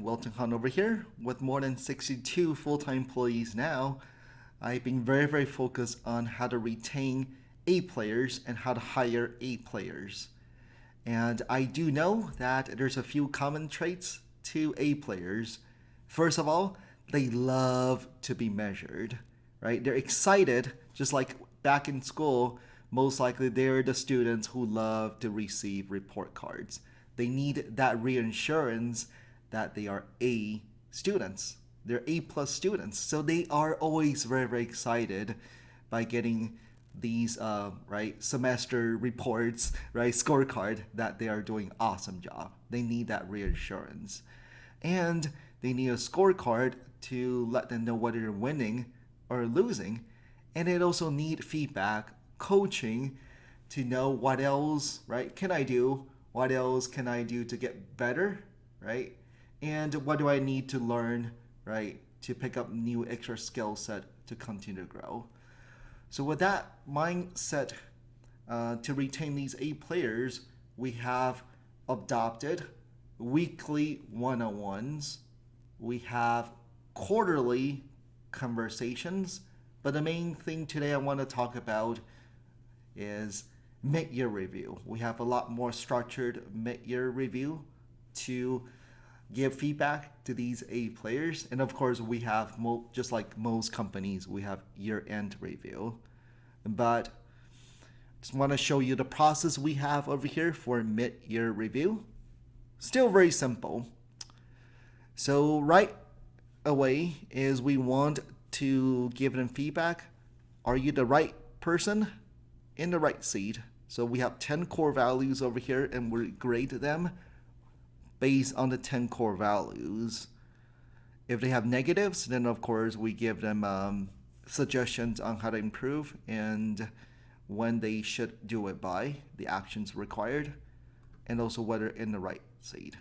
Wilton Hunt over here. With more than 62 full-time employees now, I've been very focused on how to retain A players and how to hire A players. And I do know that there's a few common traits to A players. First of all, they love to be measured, right? They're excited, just like back in school. Most likely, they're the students who love to receive report cards. They need that reassurance that they are A students. They're A plus students. So they are always very excited by getting these semester reports, right, scorecard that they are doing awesome job. They need that reassurance. And they need a scorecard to let them know whether they're winning or losing. And they also need feedback, coaching to know what else, right, can I do? What else can I do to get better, right? And what do I need to learn, right, to pick up new extra skill set to continue to grow? So with that mindset, to retain these A players, we have adopted weekly one-on-ones. We have quarterly conversations. But the main thing today I want to talk about is mid-year review. We have a lot more structured mid-year review to give feedback to these A players. And of course, we have, just like most companies, we have year-end review. But just want to show you the process we have over here for mid-year review. Still very simple. So right away is we want to give them feedback. Are you the right person in the right seat? So we have 10 core values over here and we grade them based on the 10 core values. If they have negatives, then of course we give them suggestions on how to improve and when they should do it by, the actions required, and also whether in the right seat.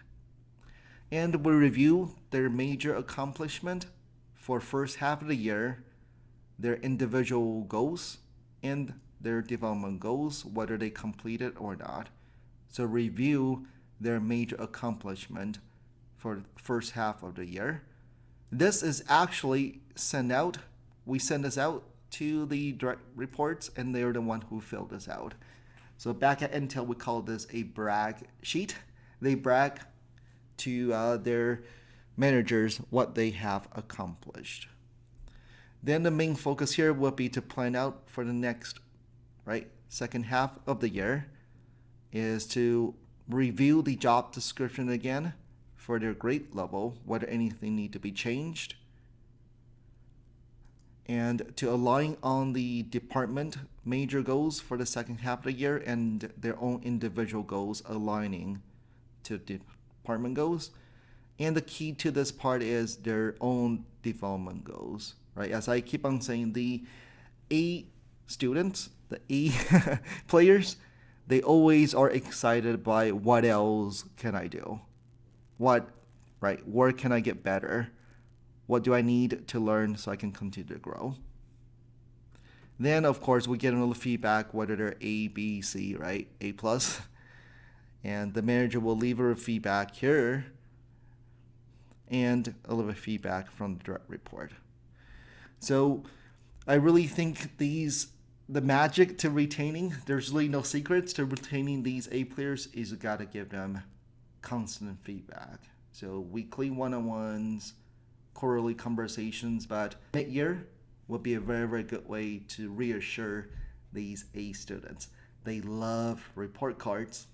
And we review their major accomplishment for first half of the year, their individual goals and their development goals, whether they completed or not. So review their major accomplishment for the first half of the year. This is actually sent out. We send this out to the direct reports, and they're the one who filled this out. So back at Intel, we call this a brag sheet. They brag to their managers what they have accomplished. Then the main focus here will be to plan out for the next, second half of the year is to review the job description again for their grade level, whether anything need to be changed, and to align on the department major goals for the second half of the year and their own individual goals aligning to department goals. And the key to this part is their own development goals, right? As I keep on saying, the A students, the A players, they always are excited by what else can I do? Where can I get better? What do I need to learn so I can continue to grow? Then, of course, we get a little feedback whether they're A, B, C, right? A plus. And the manager will leave a feedback here and a little bit feedback from the direct report. So I really think the magic to retaining, there's really no secrets to retaining these A players is you got to give them constant feedback. So weekly one-on-ones, quarterly conversations, but mid-year will be a very good way to reassure these A students. They love report cards.